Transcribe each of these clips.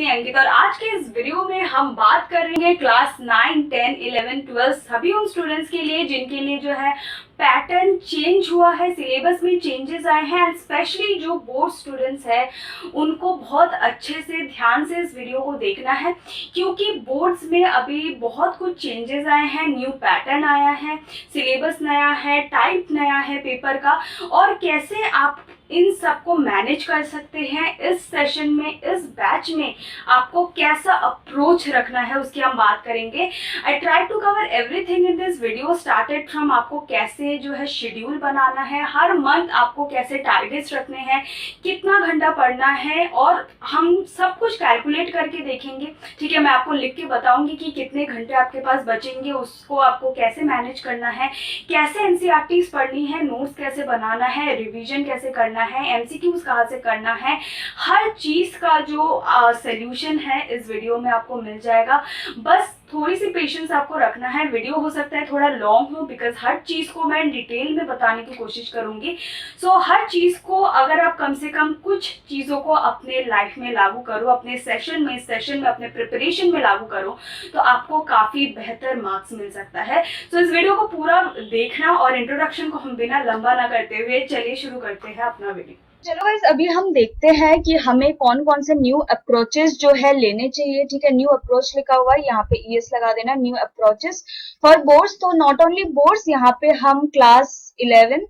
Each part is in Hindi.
मी अंकित और आज के इस वीडियो में हम बात करेंगे क्लास 9, 10, 11, 12 सभी उन स्टूडेंट्स के लिए जिनके लिए जो है पैटर्न चेंज हुआ है, सिलेबस में चेंजेस आए हैं एंड स्पेशली जो बोर्ड स्टूडेंट्स हैं उनको बहुत अच्छे से ध्यान से इस वीडियो को देखना है क्योंकि बोर्ड्स में अभी बहुत कुछ चेंजेस आए हैं, न्यू पैटर्न आया है, सिलेबस नया है, टाइप नया है पेपर का और कैसे आप इन सबको मैनेज कर सकते हैं। इस सेशन में, इस बैच में आपको कैसा अप्रोच रखना है उसकी हम बात करेंगे। I try to cover everything in this video, started from आपको कैसे जो है शेड्यूल बनाना है, हर मंथ आपको कैसे टारगेट्स रखने हैं, कितना घंटा पढ़ना है और हम सब कुछ कैलकुलेट करके देखेंगे। ठीक है, मैं आपको लिख के बताऊंगी कि कितने घंटे आपके पास बचेंगे, उसको आपको कैसे मैनेज करना है, कैसे एनसीईआरटीज पढ़नी है, नोट्स कैसे बनाना है, रिवीजन कैसे करना है, एमसीक्यूज कहाँ से करना है, हर चीज का जो सॉल्यूशन है इस वीडियो में आपको मिल जाएगा। बस थोड़ी सी पेशेंस आपको रखना है। वीडियो हो सकता है थोड़ा लॉन्ग हो बिकॉज हर चीज को मैं डिटेल में बताने की कोशिश करूंगी। सो हर चीज को अगर आप कम से कम कुछ चीजों को अपने लाइफ में लागू करो, अपने सेशन में अपने प्रिपरेशन में लागू करो तो आपको काफी बेहतर मार्क्स मिल सकता है। सो इस वीडियो को पूरा देखना और इंट्रोडक्शन को हम बिना लंबा ना करते हुए चलिए शुरू करते हैं अपना वीडियो। चलो गाइस, अभी हम देखते हैं कि हमें कौन कौन से न्यू अप्रोचेस जो है लेने चाहिए। ठीक है, न्यू अप्रोच लिखा हुआ है, यहाँ पे ईएस लगा देना, न्यू अप्रोचेस फॉर बोर्ड्स। तो नॉट ओनली बोर्ड्स, यहाँ पे हम क्लास 11,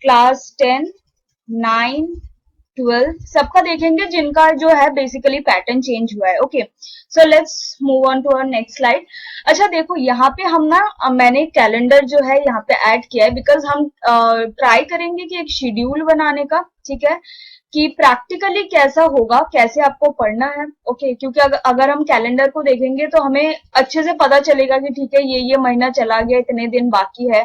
क्लास 10, 9, 12 सबका देखेंगे जिनका जो है बेसिकली पैटर्न चेंज हुआ है। Okay, so let's move on to our next slide. अच्छा देखो, यहाँ पे हम ना मैंने कैलेंडर जो है यहाँ पे ऐड किया है बिकॉज हम ट्राई करेंगे कि एक शेड्यूल बनाने का, ठीक है, कि प्रैक्टिकली कैसा होगा, कैसे आपको पढ़ना है। ओके, क्योंकि अगर हम कैलेंडर को देखेंगे तो हमें अच्छे से पता चलेगा कि ठीक है ये महीना चला गया, इतने दिन बाकी है।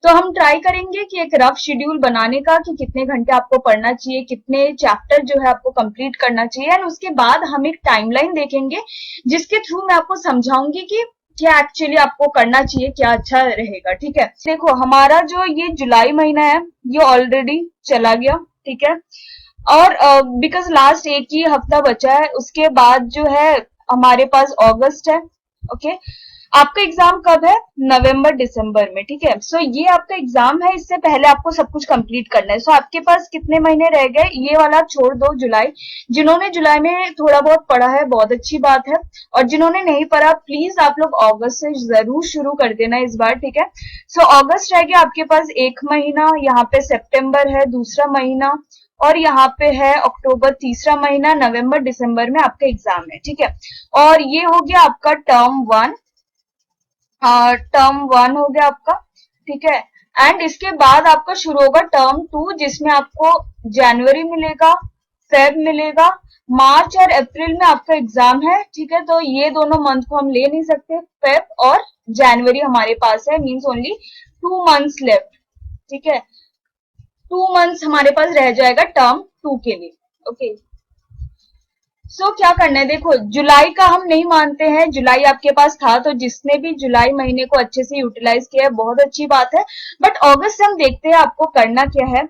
तो हम ट्राई करेंगे कि एक रफ शेड्यूल बनाने का कि कितने घंटे आपको पढ़ना चाहिए, कितने चैप्टर जो है आपको कंप्लीट करना चाहिए एंड उसके बाद हम एक टाइमलाइन देखेंगे जिसके थ्रू मैं आपको समझाऊंगी कि क्या एक्चुअली आपको करना चाहिए, क्या अच्छा रहेगा। ठीक है, देखो हमारा जो ये जुलाई महीना है ये ऑलरेडी चला गया, ठीक है, और बिकॉज लास्ट एक ही हफ्ता बचा है, उसके बाद जो है हमारे पास अगस्त है। ओके, आपका एग्जाम कब है? नवंबर दिसंबर में। ठीक है, सो ये आपका एग्जाम है, इससे पहले आपको सब कुछ कंप्लीट करना है। सो आपके पास कितने महीने रह गए, ये वाला छोड़ दो जुलाई। जिन्होंने जुलाई में थोड़ा बहुत पढ़ा है बहुत अच्छी बात है, और जिन्होंने नहीं पढ़ा प्लीज आप लोग अगस्त से जरूर शुरू कर देना इस बार। ठीक है, सो अगस्त रह गया आपके पास एक महीना, यहाँ पे सितंबर है दूसरा महीना, और यहाँ पे है अक्टूबर तीसरा महीना, नवंबर दिसंबर में आपका एग्जाम है। ठीक है, और ये हो गया आपका टर्म वन हो गया आपका। ठीक है, एंड इसके बाद आपका शुरू होगा टर्म 2 जिसमें आपको जनवरी मिलेगा, फेब मिलेगा, मार्च और अप्रैल में आपका एग्जाम है। ठीक है, तो ये दोनों मंथ को हम ले नहीं सकते, फेब और जनवरी हमारे पास है, मीन्स ओनली 2 मंथ्स लेफ्ट। ठीक है, 2 मंथ्स हमारे पास रह जाएगा टर्म 2 के लिए। ओके, सो क्या करना है, देखो जुलाई का हम नहीं मानते हैं, जुलाई आपके पास था तो जिसने भी जुलाई महीने को अच्छे से यूटिलाइज किया है बहुत अच्छी बात है, बट अगस्त से हम देखते हैं आपको करना क्या है।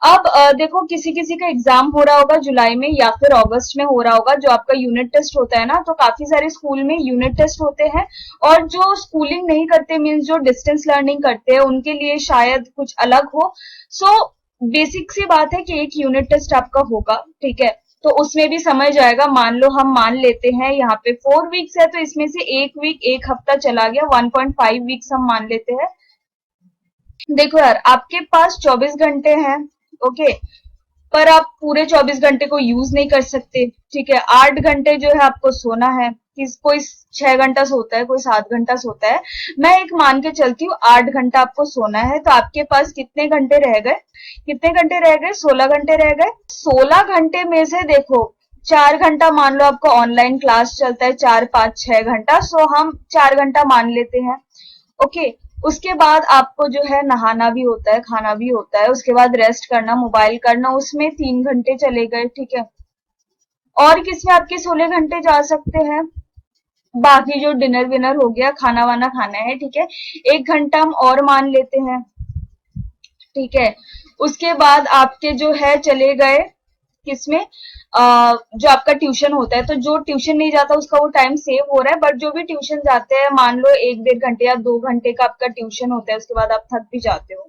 अब देखो किसी किसी का एग्जाम हो रहा होगा जुलाई में या फिर अगस्त में हो रहा होगा, जो आपका यूनिट टेस्ट होता है ना, तो काफी सारे स्कूल में यूनिट टेस्ट होते हैं, और जो स्कूलिंग नहीं करते मीन्स जो डिस्टेंस लर्निंग करते हैं उनके लिए शायद कुछ अलग हो। सो बेसिक सी बात है कि एक यूनिट टेस्ट आपका होगा, ठीक है, तो उसमें भी समझ जाएगा। मान लो हम मान लेते हैं यहाँ पे 4 वीक्स है तो इसमें से एक वीक एक हफ्ता चला गया, 1.5 वीक्स हम मान लेते हैं। देखो यार, आपके पास 24 घंटे हैं, ओके, पर आप पूरे 24 घंटे को यूज नहीं कर सकते। ठीक है, 8 घंटे जो है आपको सोना है, कोई 6 घंटा सोता है, कोई 7 घंटा सोता है, मैं एक मान के चलती हूँ 8 घंटा आपको सोना है। तो आपके पास कितने घंटे रह गए, कितने घंटे रह गए? 16 घंटे रह गए। 16 घंटे में से देखो 4 घंटा मान लो आपको ऑनलाइन क्लास चलता है, 4, 5, 6 घंटा, सो हम 4 घंटा मान लेते हैं। ओके, उसके बाद आपको जो है नहाना भी होता है, खाना भी होता है, उसके बाद रेस्ट करना, मोबाइल करना, उसमें 3 घंटे चले गए। ठीक है, और किसमें आपके 16 घंटे जा सकते हैं? बाकी जो डिनर विनर हो गया, खाना वाना खाना है, ठीक है, 1 घंटा हम और मान लेते हैं। ठीक है, उसके बाद आपके जो है चले गए किसमें जो आपका ट्यूशन होता है, तो जो ट्यूशन नहीं जाता उसका वो टाइम सेव हो रहा है, बट जो भी ट्यूशन जाते हैं, मान लो 1-1.5 घंटे या 2 घंटे का आपका ट्यूशन होता है, उसके बाद आप थक भी जाते हो,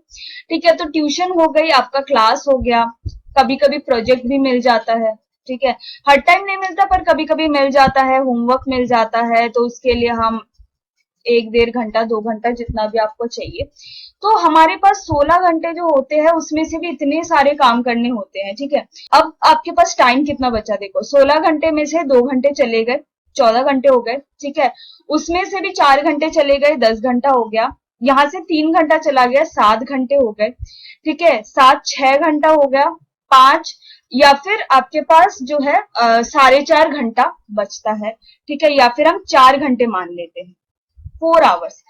ठीक है। तो ट्यूशन हो गई, आपका क्लास हो गया, कभी कभी प्रोजेक्ट भी मिल जाता है, ठीक है। हर टाइम नहीं मिलता पर कभी कभी मिल जाता है, होमवर्क मिल जाता है, तो उसके लिए हम 1-1.5 घंटा 2 घंटा जितना भी आपको चाहिए, तो हमारे पास 16 घंटे जो होते हैं उसमें से भी इतने सारे काम करने होते हैं, ठीक है। अब आपके पास टाइम कितना बचा, देखो 16 घंटे में से 2 घंटे चले गए, 14 घंटे हो गए, ठीक है। उसमें से भी 4 घंटे चले गए, 10 घंटा हो गया। यहाँ से 3 घंटा चला गया, 7 घंटे हो गए, ठीक है। 7 6 घंटा हो गया, 5, या फिर आपके पास जो है 4.5 घंटा बचता है, ठीक है। या फिर हम 4 घंटे मान लेते हैं, 4 आवर्स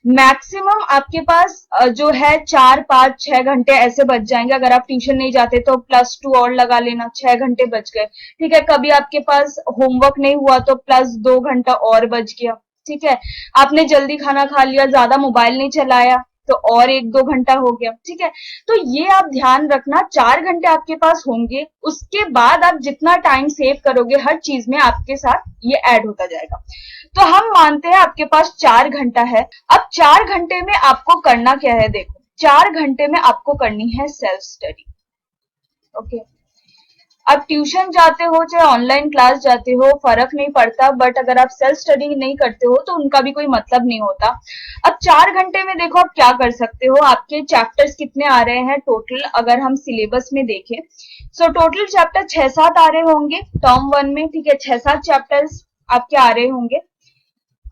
मैक्सिमम आपके पास जो है 4 5 6 घंटे ऐसे बच जाएंगे। अगर आप ट्यूशन नहीं जाते तो +2 और लगा लेना, 6 घंटे बच गए, ठीक है। कभी आपके पास होमवर्क नहीं हुआ तो +2 घंटा और बच गया, ठीक है। आपने जल्दी खाना खा लिया, ज्यादा मोबाइल नहीं चलाया तो और 1-2 घंटा हो गया, ठीक है। तो ये आप ध्यान रखना, 4 घंटे आपके पास होंगे, उसके बाद आप जितना टाइम सेव करोगे हर चीज में आपके साथ ये ऐड होता जाएगा। तो हम मानते हैं आपके पास 4 घंटा है। अब 4 घंटे में आपको करना क्या है, देखो 4 घंटे में आपको करनी है सेल्फ स्टडी, ओके। अब ट्यूशन जाते हो चाहे ऑनलाइन क्लास जाते हो फर्क नहीं पड़ता, बट अगर आप सेल्फ स्टडी नहीं करते हो तो उनका भी कोई मतलब नहीं होता। अब 4 घंटे में देखो आप क्या कर सकते हो, आपके चैप्टर्स कितने आ रहे हैं टोटल, अगर हम सिलेबस में देखें, सो टोटल चैप्टर 6-7 आ रहे होंगे टर्म 1 में, ठीक है। 6-7 चैप्टर्स आपके आ रहे होंगे,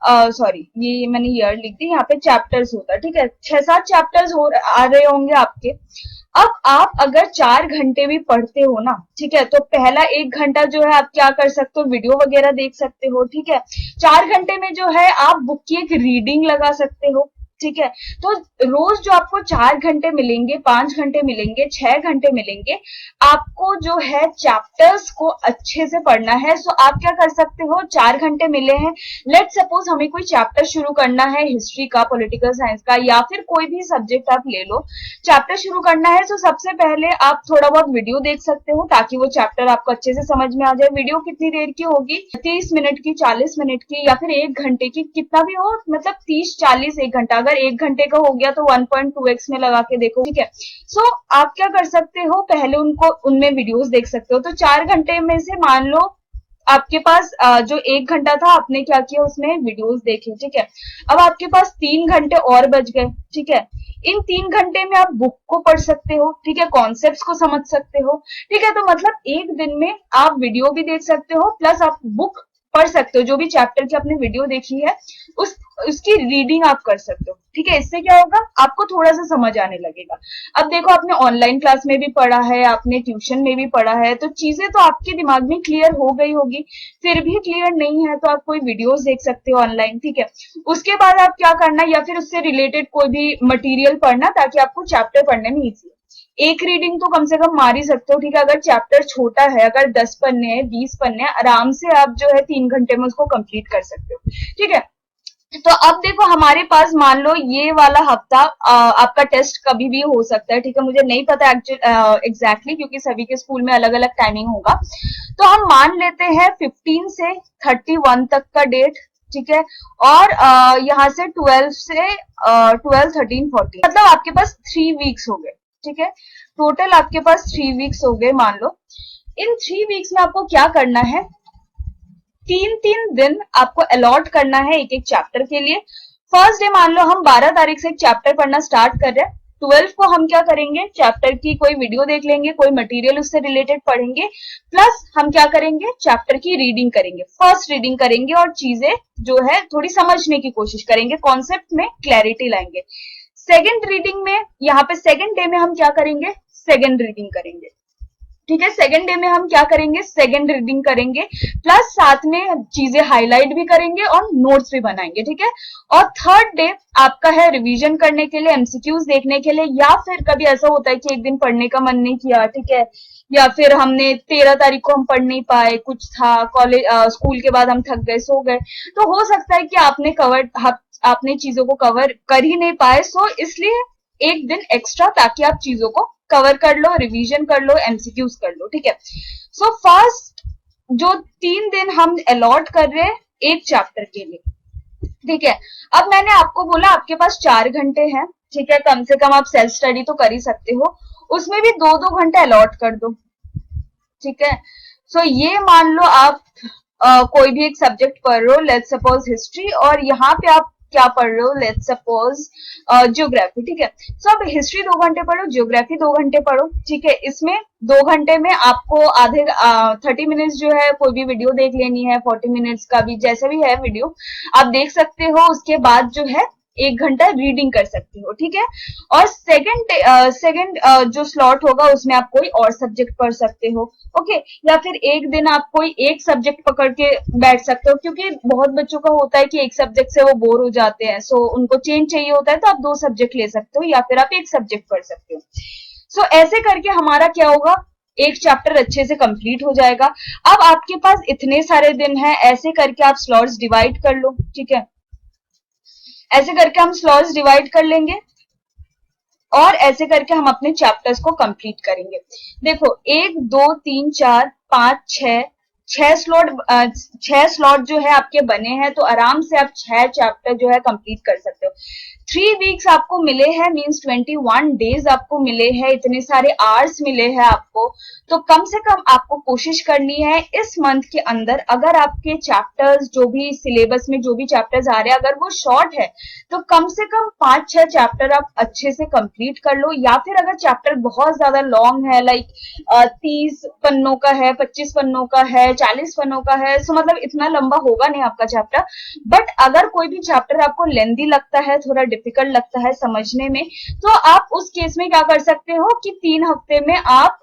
सॉरी ये मैंने ईयर लिख दी, यहाँ पे चैप्टर्स होता है, ठीक है। 6-7 चैप्टर्स आ रहे होंगे आपके। अब आप अगर 4 घंटे भी पढ़ते हो ना, ठीक है, तो पहला 1 घंटा जो है आप क्या कर सकते हो, वीडियो वगैरह देख सकते हो, ठीक है। 4 घंटे में जो है आप बुक की एक रीडिंग लगा सकते हो, ठीक है। तो रोज जो आपको 4 घंटे मिलेंगे, 5 घंटे मिलेंगे, 6 घंटे मिलेंगे, आपको जो है चैप्टर्स को अच्छे से पढ़ना है। सो आप क्या कर सकते हो, 4 घंटे मिले हैं, लेट सपोज हमें कोई चैप्टर शुरू करना है, हिस्ट्री का, पॉलिटिकल साइंस का, या फिर कोई भी सब्जेक्ट आप ले लो, चैप्टर शुरू करना है, तो सबसे पहले आप थोड़ा बहुत वीडियो देख सकते हो ताकि वो चैप्टर आपको अच्छे से समझ में आ जाए। वीडियो कितनी देर की होगी, 30 मिनट की, 40 मिनट की, या फिर 1 घंटे की, कितना भी हो, मतलब 30-40 1 घंटा। अगर 1 घंटे का हो गया तो 1.2x में लगा के देखो, ठीक है। सो आप क्या कर सकते हो, पहले उनको उनमें वीडियोस देख सकते हो। तो 4 घंटे में से मान लो आपके पास जो 1 घंटा था आपने क्या किया, उसमें वीडियोस देखे, ठीक है। अब आपके पास 3 घंटे और बच गए, ठीक है। इन 3 घंटे में आप बुक को पढ़ सकते हो, ठीक है, कॉन्सेप्ट्स को समझ सकते हो, ठीक है। तो मतलब एक दिन में आप वीडियो भी देख सकते हो प्लस आप बुक पढ़ सकते हो, जो भी चैप्टर की आपने वीडियो देखी है उसकी रीडिंग आप कर सकते हो, ठीक है। इससे क्या होगा, आपको थोड़ा सा समझ आने लगेगा। अब देखो आपने ऑनलाइन क्लास में भी पढ़ा है, आपने ट्यूशन में भी पढ़ा है, तो चीजें तो आपके दिमाग में क्लियर हो गई होगी। फिर भी क्लियर नहीं है तो आप कोई वीडियोस देख सकते हो ऑनलाइन, ठीक है। उसके बाद आप क्या करना, या फिर उससे रिलेटेड कोई भी मटेरियल पढ़ना ताकि आपको चैप्टर पढ़ने में इजी हो। एक रीडिंग तो कम से कम मार ही सकते हो, ठीक है। अगर चैप्टर छोटा है, अगर 10 पन्ने हैं, 20 पन्ने हैं, आराम से आप जो है 3 घंटे में उसको कंप्लीट कर सकते हो, ठीक है। तो अब देखो हमारे पास मान लो ये वाला हफ्ता आपका टेस्ट कभी भी हो सकता है, ठीक है। मुझे नहीं पता एग्जैक्टली क्योंकि सभी के स्कूल में अलग अलग टाइमिंग होगा। तो हम मान लेते हैं 15 से 31 तक का डेट, ठीक है। और यहाँ से 12 से 12 13 14, मतलब आपके पास 3 वीक्स हो गए, ठीक है। टोटल आपके पास 3 वीक्स हो गए मान लो। इन 3 वीक्स में आपको क्या करना है, 3-3 दिन आपको अलॉट करना है एक एक चैप्टर के लिए। फर्स्ट डे मान लो हम 12 तारीख से एक चैप्टर पढ़ना स्टार्ट कर रहे हैं, 12 को हम क्या करेंगे, चैप्टर की कोई वीडियो देख लेंगे, कोई मटेरियल उससे रिलेटेड पढ़ेंगे, प्लस हम क्या करेंगे, चैप्टर की रीडिंग करेंगे, फर्स्ट रीडिंग करेंगे और चीजें जो है थोड़ी समझने की कोशिश करेंगे, कॉन्सेप्ट में क्लैरिटी लाएंगे। सेकेंड रीडिंग में, यहाँ पे सेकेंड डे में हम क्या करेंगे, सेकेंड रीडिंग करेंगे, ठीक है। सेकेंड डे में हम क्या करेंगे, सेकेंड रीडिंग करेंगे, प्लस साथ में चीजें हाईलाइट भी करेंगे और नोट्स भी बनाएंगे, ठीक है। और थर्ड डे आपका है रिवीजन करने के लिए, एमसीक्यूज देखने के लिए, या फिर कभी ऐसा होता है कि एक दिन पढ़ने का मन नहीं किया, ठीक है, या फिर हमने 13 तारीख को हम पढ़ नहीं पाए, कुछ था कॉलेज स्कूल के बाद हम थक गए, सो गए, तो हो सकता है कि आपने चीजों को कवर कर ही नहीं पाए। सो इसलिए एक दिन एक्स्ट्रा, ताकि आप चीजों को कवर कर लो, रिवीजन कर लो, एमसीक्यूज कर लो, ठीक है। सो फर्स्ट जो 3 दिन हम अलॉट कर रहे हैं एक चैप्टर के लिए, ठीक है। अब मैंने आपको बोला आपके पास 4 घंटे हैं, ठीक है, कम से कम आप सेल्फ स्टडी तो कर ही सकते हो, उसमें भी 2-2 घंटे अलॉट कर दो, ठीक है। सो ये मान लो आप कोई भी एक सब्जेक्ट पढ़ रहे हो, लेट्स सपोज हिस्ट्री, और यहाँ पे आप क्या पढ़ रहे हो, लेट्स सपोज ज्योग्राफी, ठीक है। सो अब हिस्ट्री 2 घंटे पढ़ो, ज्योग्राफी 2 घंटे पढ़ो, ठीक है। इसमें 2 घंटे में आपको आधे 30 मिनट्स जो है कोई भी वीडियो देख लेनी है, 40 मिनट्स का भी जैसा भी है वीडियो आप देख सकते हो। उसके बाद जो है 1 घंटा रीडिंग कर सकते हो, ठीक है। और सेकंड जो स्लॉट होगा उसमें आप कोई और सब्जेक्ट पढ़ सकते हो, ओके। या फिर एक दिन आप कोई एक सब्जेक्ट पकड़ के बैठ सकते हो, क्योंकि बहुत बच्चों का होता है कि एक सब्जेक्ट से वो बोर हो जाते हैं, सो उनको चेंज चाहिए होता है, तो आप 2 सब्जेक्ट ले सकते हो, या फिर आप एक सब्जेक्ट पढ़ सकते हो। सो ऐसे करके हमारा क्या होगा, एक चैप्टर अच्छे से कंप्लीट हो जाएगा। अब आपके पास इतने सारे दिन हैं, ऐसे करके आप स्लॉट्स डिवाइड कर लो, ठीक है। ऐसे करके हम स्लॉट्स डिवाइड कर लेंगे और ऐसे करके हम अपने चैप्टर्स को कंप्लीट करेंगे। देखो 1 2 3 4 5 6 6 स्लॉट जो है आपके बने हैं, तो आराम से आप 6 चैप्टर जो है कंप्लीट कर सकते हो। 3 वीक्स आपको मिले हैं, मीन्स 21 डेज आपको मिले हैं, इतने सारे आवर्स मिले हैं आपको, तो कम से कम आपको कोशिश करनी है इस मंथ के अंदर, अगर आपके चैप्टर्स जो भी सिलेबस में जो भी चैप्टर्स आ रहे हैं अगर वो शॉर्ट है, तो कम से कम 5-6 चैप्टर आप अच्छे से कंप्लीट कर लो। या फिर अगर चैप्टर बहुत ज्यादा लॉन्ग है, लाइक 30 पन्नों का है, 25 पन्नों का है, 40 पन्नों का है, सो मतलब इतना लंबा होगा नहीं आपका चैप्टर। बट अगर कोई भी चैप्टर आपको लेंदी लगता है, थोड़ा डिफिकल्ट लगता है समझने में, तो आप उस केस में क्या कर सकते हो कि 3 हफ्ते में आप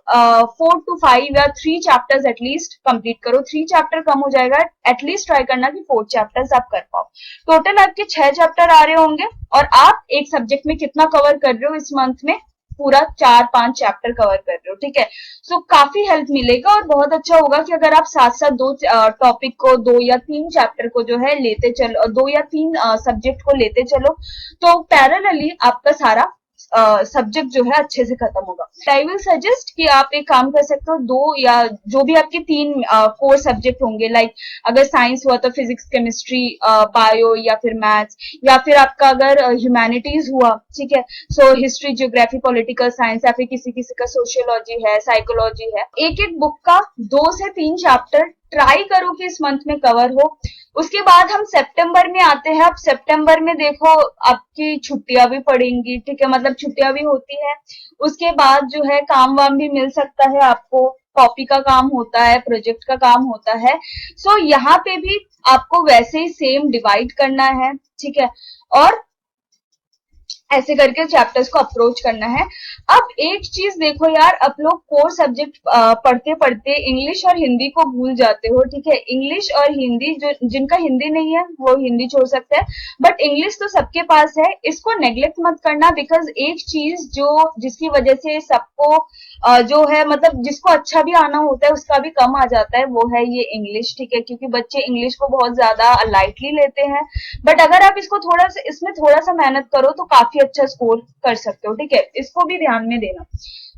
4 to 5 या 3 चैप्टर्स एटलीस्ट कंप्लीट करो। 3 चैप्टर कम हो जाएगा, एटलीस्ट ट्राई करना कि 4 चैप्टर्स आप कर पाओ। टोटल आपके 6 चैप्टर आ रहे होंगे, और आप एक सब्जेक्ट में कितना कवर कर रहे हो इस मंथ में, पूरा 4-5 चैप्टर कवर कर रहे हो, ठीक है। सो काफी हेल्प मिलेगा, और बहुत अच्छा होगा कि अगर आप साथ साथ 2 टॉपिक को, 2 या 3 चैप्टर को जो है लेते चलो, 2 या 3 सब्जेक्ट को लेते चलो, तो पैरेलली आपका सारा सब्जेक्ट जो है अच्छे से खत्म होगा। आई विल सजेस्ट कि आप एक काम कर सकते हो, 2 या जो भी आपके 3 कोर सब्जेक्ट होंगे, लाइक अगर साइंस हुआ तो फिजिक्स, केमिस्ट्री, बायो या फिर मैथ्स, या फिर आपका अगर ह्यूमैनिटीज हुआ, ठीक है, so history, geography, political science, या फिर किसी किसी का सोशियोलॉजी है, साइकोलॉजी है, एक एक बुक का 2 से 3 चैप्टर ट्राई करो कि इस मंथ में कवर हो। उसके बाद हम सितंबर में आते हैं। अब सितंबर में देखो आपकी छुट्टियां भी पड़ेंगी, ठीक है, मतलब छुट्टियां भी होती है। उसके बाद जो है काम वाम भी मिल सकता है आपको, कॉपी का काम होता है, प्रोजेक्ट का काम होता है। सो यहाँ पे भी आपको वैसे ही सेम डिवाइड करना है, ठीक है, और ऐसे करके चैप्टर्स को अप्रोच करना है। अब एक चीज देखो यार, आप लोग कोर सब्जेक्ट पढ़ते पढ़ते इंग्लिश और हिंदी को भूल जाते हो, ठीक है। इंग्लिश और हिंदी, जो जिनका हिंदी नहीं है वो हिंदी छोड़ सकते हैं, बट इंग्लिश तो सबके पास है, इसको नेग्लेक्ट मत करना। बिकॉज एक चीज जो जिसकी वजह से सबको जो है, मतलब जिसको अच्छा भी आना होता है उसका भी कम आ जाता है, वो है ये इंग्लिश, ठीक है, क्योंकि बच्चे इंग्लिश को बहुत ज्यादा लाइटली लेते हैं। बट अगर आप इसको थोड़ा सा, इसमें थोड़ा सा मेहनत करो तो काफी अच्छा स्कोर कर सकते हो, ठीक है, इसको भी ध्यान में देना।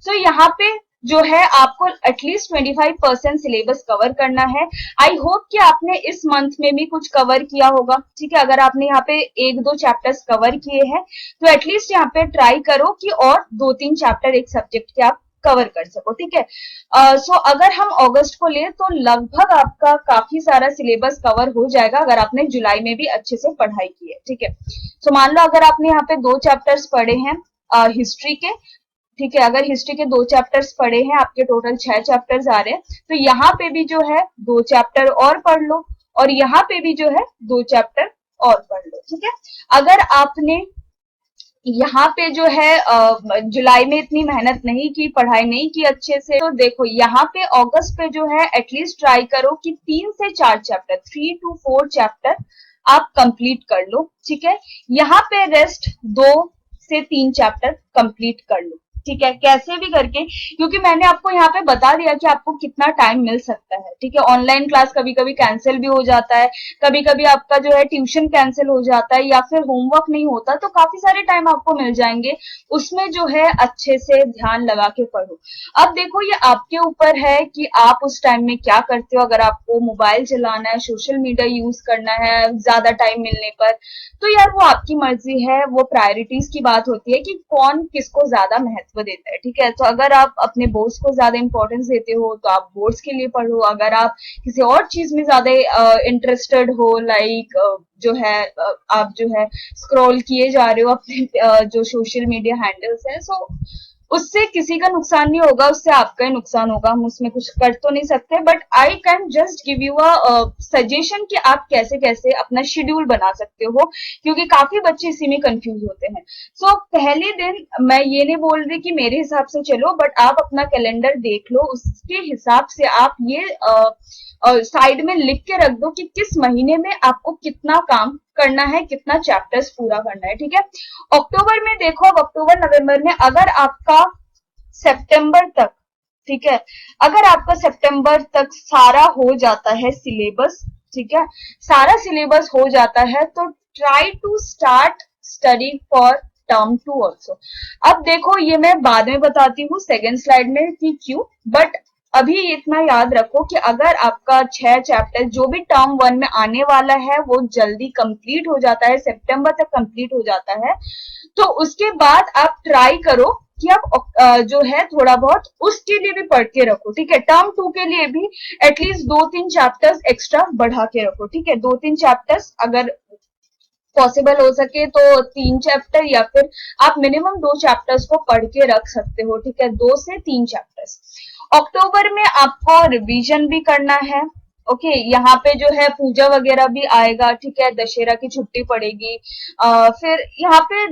सो यहाँ पे जो है आपको एटलीस्ट 25% सिलेबस कवर करना है। आई होप कि आपने इस मंथ में भी कुछ कवर किया होगा, ठीक है। अगर आपने यहाँ पे 1-2 चैप्टर्स कवर किए हैं, तो एटलीस्ट यहाँ पे ट्राई करो कि और 2-3 चैप्टर एक सब्जेक्ट के आप कवर कर सको, ठीक है। सो अगर हम अगस्त को ले तो लगभग आपका काफी सारा सिलेबस कवर हो जाएगा, अगर आपने जुलाई में भी अच्छे से पढ़ाई की है, ठीक है। सो मान लो अगर आपने यहाँ पे 2 चैप्टर्स पढ़े हैं हिस्ट्री के, ठीक है, अगर हिस्ट्री के 2 चैप्टर्स पढ़े हैं, आपके टोटल 6 चैप्टर्स आ रहे हैं, तो यहाँ पे भी जो है 2 चैप्टर और पढ़ लो, और यहाँ पे भी जो है 2 चैप्टर और पढ़ लो, ठीक है। अगर आपने यहाँ पे जो है जुलाई में इतनी मेहनत नहीं की, पढ़ाई नहीं की अच्छे से, तो देखो यहाँ पे अगस्त पे जो है एटलीस्ट ट्राई करो कि 3 से 4 चैप्टर, 3 to 4 चैप्टर आप कंप्लीट कर लो, ठीक है। यहाँ पे रेस्ट 2 से 3 चैप्टर कंप्लीट कर लो, ठीक है, कैसे भी करके, क्योंकि मैंने आपको यहाँ पे बता दिया कि आपको कितना टाइम मिल सकता है। ठीक है, ऑनलाइन क्लास कभी कभी कैंसिल भी हो जाता है, कभी कभी आपका जो है ट्यूशन कैंसिल हो जाता है, या फिर होमवर्क नहीं होता, तो काफी सारे टाइम आपको मिल जाएंगे। उसमें जो है अच्छे से ध्यान लगा के पढ़ो। अब देखो, ये आपके ऊपर है कि आप उस टाइम में क्या करते हो। अगर आपको मोबाइल चलाना है, सोशल मीडिया यूज करना है ज्यादा टाइम मिलने पर, तो यार वो आपकी मर्जी है। वो प्रायोरिटीज की बात होती है कि कौन किसको ज्यादा महत्व देता है। ठीक है, तो अगर आप अपने बोर्ड्स को ज्यादा इंपॉर्टेंस देते हो तो आप बोर्ड्स के लिए पढ़ो। अगर आप किसी और चीज में ज्यादा इंटरेस्टेड हो, लाइक जो है आप जो है स्क्रॉल किए जा रहे हो अपने जो सोशल मीडिया हैंडल्स है, सो उससे किसी का नुकसान नहीं होगा, उससे आपका ही नुकसान होगा। हम उसमें कुछ कर तो नहीं सकते, but I can just give you a suggestion कि आप कैसे कैसे अपना शेड्यूल बना सकते हो, क्योंकि काफी बच्चे इसी में कंफ्यूज होते हैं। सो पहले दिन मैं ये नहीं बोल रही कि मेरे हिसाब से चलो, बट आप अपना कैलेंडर देख लो, उसके हिसाब से आप ये साइड में लिख के रख दो कि किस महीने में आपको कितना काम करना है, कितना चैप्टर्स पूरा करना है। ठीक है, अक्टूबर में देखो, अब अक्टूबर नवंबर में अगर आपका सितंबर तक, ठीक है, अगर आपका सितंबर तक सारा हो जाता है सिलेबस, ठीक है, सारा सिलेबस हो जाता है, तो try to start study for term 2 also. अब देखो, ये मैं बाद में बताती हूँ सेकेंड स्लाइड में कि क्यों, बट अभी इतना याद रखो कि अगर आपका 6 चैप्टर जो भी टर्म 1 में आने वाला है वो जल्दी कंप्लीट हो जाता है, सितंबर तक कंप्लीट हो जाता है, तो उसके बाद आप ट्राई करो कि आप जो है थोड़ा बहुत उसके लिए भी पढ़ के रखो। ठीक है, टर्म 2 के लिए भी एटलीस्ट 2-3 चैप्टर्स एक्स्ट्रा बढ़ा के रखो। ठीक है, 2-3 चैप्टर्स अगर पॉसिबल हो सके तो 3 चैप्टर, या फिर आप मिनिमम 2 चैप्टर्स को पढ़ के रख सकते हो। ठीक है, 2 से 3 चैप्टर्स। अक्टूबर में आपको रिवीजन भी करना है। ओके, यहाँ पे जो है पूजा वगैरह भी आएगा। ठीक है, दशहरा की छुट्टी पड़ेगी। फिर यहाँ पे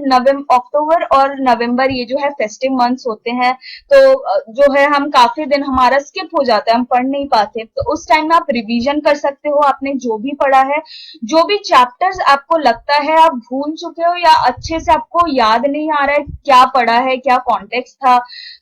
अक्टूबर और नवंबर ये जो है फेस्टिव मंथ्स होते हैं, तो जो है हम काफी दिन हमारा स्किप हो जाता है, हम पढ़ नहीं पाते, तो उस टाइम में आप रिवीजन कर सकते हो आपने जो भी पढ़ा है। जो भी चैप्टर्स आपको लगता है आप भूल चुके हो या अच्छे से आपको याद नहीं आ रहा है क्या पढ़ा है, क्या कॉन्टेक्स्ट था,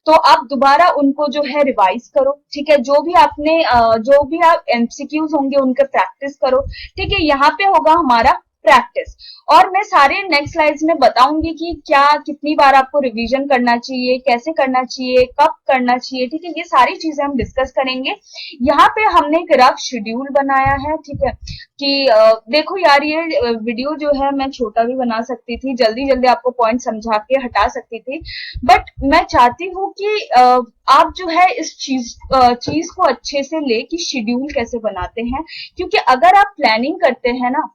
तो आप दोबारा उनको जो है रिवाइज करो। ठीक है, जो भी आपने जो भी आप एमसीक्यूज होंगे उनके प्रैक्टिस करो। ठीक है, यहाँ पे होगा हमारा प्रैक्टिस। और मैं सारे नेक्स्ट स्लाइड्स में बताऊंगी कि क्या कितनी बार आपको रिवीजन करना चाहिए, कैसे करना चाहिए, कब करना चाहिए। ठीक है, ये सारी चीजें हम डिस्कस करेंगे। यहाँ पे हमने एक रफ शेड्यूल बनाया है। ठीक है, कि देखो यार, ये वीडियो जो है मैं छोटा भी बना सकती थी, जल्दी जल्दी आपको पॉइंट समझा के हटा सकती थी, बट मैं चाहती हूँ कि आप जो है इस चीज को अच्छे से ले कि शेड्यूल कैसे बनाते हैं, क्योंकि अगर आप प्लानिंग करते हैं ना,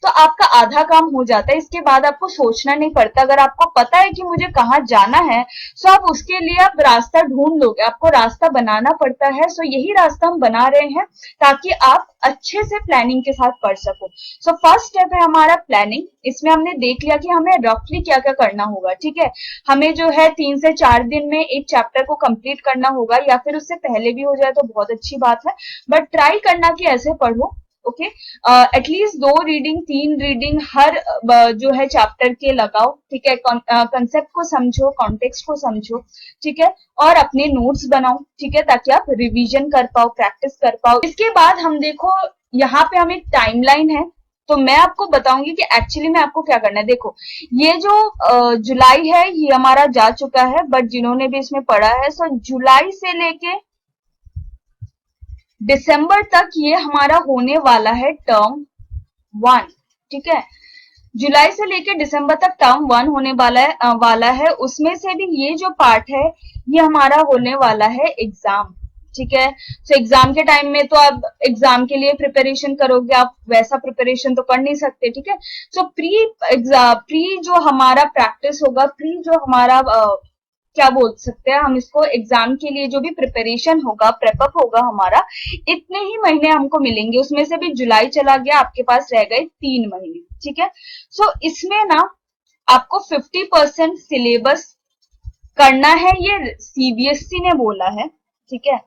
तो आपका आधा काम हो जाता है। इसके बाद आपको सोचना नहीं पड़ता। अगर आपको पता है कि मुझे कहाँ जाना है, सो आप उसके लिए आप रास्ता ढूंढ लोगे, आपको रास्ता बनाना पड़ता है। सो यही रास्ता हम बना रहे हैं ताकि आप अच्छे से प्लानिंग के साथ पढ़ सको। सो फर्स्ट स्टेप है हमारा प्लानिंग। इसमें हमने देख लिया कि हमें रफली क्या क्या करना होगा। ठीक है, हमें जो है 3 से 4 दिन में एक चैप्टर को कंप्लीट करना होगा, या फिर उससे पहले भी हो जाए तो बहुत अच्छी बात है, बट ट्राई करना कि ऐसे पढ़ो। ओके, एटलीस्ट 2 रीडिंग 3 रीडिंग हर जो है चैप्टर के लगाओ। ठीक है, कंसेप्ट को समझो, कॉन्टेक्स्ट को समझो। ठीक है, और अपने नोट्स बनाओ। ठीक है, ताकि आप रिवीजन कर पाओ, प्रैक्टिस कर पाओ। इसके बाद हम देखो, यहाँ पे हम एक टाइमलाइन है, तो मैं आपको बताऊंगी कि एक्चुअली में आपको क्या करना है। देखो, ये जो जुलाई है ये हमारा जा चुका है, बट जिन्होंने भी इसमें पढ़ा है, सो जुलाई से लेके दिसंबर तक ये हमारा होने वाला है टर्म 1। ठीक है, जुलाई से लेके दिसंबर तक टर्म 1 होने वाला है। उसमें से भी ये जो पार्ट है ये हमारा होने वाला है एग्जाम। ठीक है, तो एग्जाम के टाइम में तो आप एग्जाम के लिए प्रिपरेशन करोगे, आप वैसा प्रिपरेशन तो कर नहीं सकते। ठीक है, सो प्री जो हमारा प्रैक्टिस होगा, प्री जो हमारा क्या बोल सकते हैं हम इसको, एग्जाम के लिए जो भी प्रिपरेशन होगा, प्रेपअप होगा हमारा, इतने ही महीने हमको मिलेंगे। उसमें से भी जुलाई चला गया, आपके पास रह गए 3 महीने। ठीक है, सो इसमें ना आपको 50% सिलेबस करना है, ये सीबीएसई ने बोला है। ठीक है,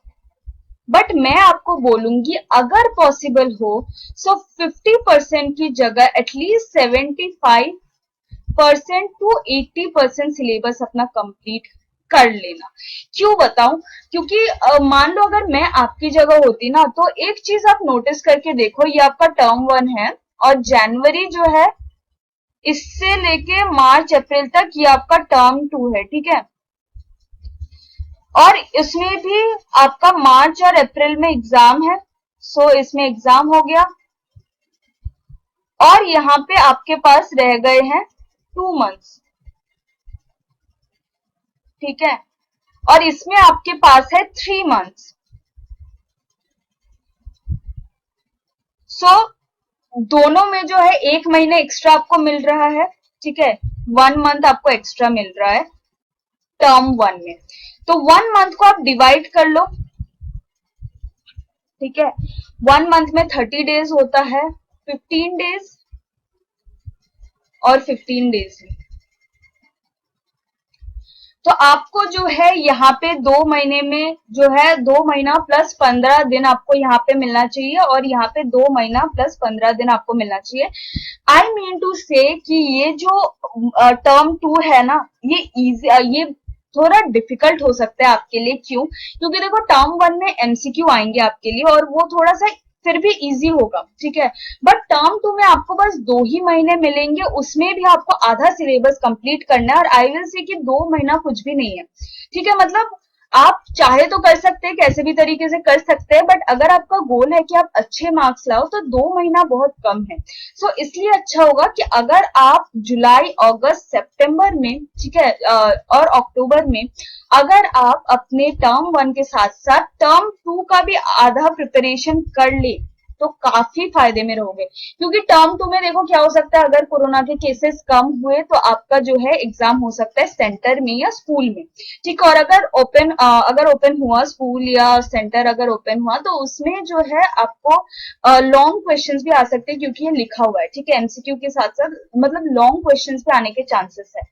बट मैं आपको बोलूंगी अगर पॉसिबल हो सो 50% की जगह एटलीस्ट 75% टू 80% सिलेबस अपना कंप्लीट कर लेना। क्यों बताऊं? क्योंकि मान लो अगर मैं आपकी जगह होती ना, तो एक चीज आप नोटिस करके देखो, ये आपका टर्म 1 है और जनवरी जो है इससे लेके मार्च अप्रैल तक ये आपका टर्म 2 है, ठीक है। और इसमें भी आपका मार्च और अप्रैल में एग्जाम है, सो इसमें एग्जाम हो गया। और यहाँ पे आपके पास रह गए हैं 2 मंथ्स, ठीक है। और इसमें आपके पास है 3 मंथ्स। सो दोनों में जो है 1 महीने एक्स्ट्रा आपको मिल रहा है, ठीक है। 1 मंथ आपको एक्स्ट्रा मिल रहा है टर्म 1 में। तो 1 मंथ को आप डिवाइड कर लो, ठीक है। 1 मंथ में 30 डेज होता है, 15 डेज और 15 डेज में। तो आपको जो है यहाँ पे 2 महीने में जो है 2 महीना प्लस 15 दिन आपको यहाँ पे मिलना चाहिए, और यहाँ पे 2 महीना प्लस 15 दिन आपको मिलना चाहिए। आई मीन टू से कि ये जो टर्म 2 है ना, ये इजी, ये थोड़ा डिफिकल्ट हो सकता है आपके लिए। क्यों? क्योंकि देखो टर्म 1 में एमसीक्यू आएंगे आपके लिए और वो थोड़ा सा फिर भी इजी होगा, ठीक है। बट टर्म 2 में आपको बस 2 ही महीने मिलेंगे, उसमें भी आपको आधा सिलेबस कंप्लीट करना है। और आई विल से कि 2 महीना कुछ भी नहीं है, ठीक है। मतलब आप चाहे तो कर सकते हैं, कैसे भी तरीके से कर सकते हैं, बट अगर आपका गोल है कि आप अच्छे मार्क्स लाओ तो 2 महीना बहुत कम है। सो इसलिए अच्छा होगा कि अगर आप जुलाई, अगस्त, सितंबर में, ठीक है, और अक्टूबर में अगर आप अपने टर्म 1 के साथ साथ टर्म 2 का भी आधा प्रिपरेशन कर ले तो काफी फायदे में रहोगे। क्योंकि टर्म 2 में देखो क्या हो सकता है, अगर कोरोना के केसेस कम हुए तो आपका जो है एग्जाम हो सकता है सेंटर में या स्कूल में, ठीक है। और अगर ओपन हुआ स्कूल या सेंटर, अगर ओपन हुआ तो उसमें जो है आपको लॉन्ग क्वेश्चंस भी आ सकते हैं, क्योंकि ये लिखा हुआ है, ठीक है। एमसीक्यू के साथ साथ मतलब लॉन्ग क्वेश्चंस भी आने के चांसेस है।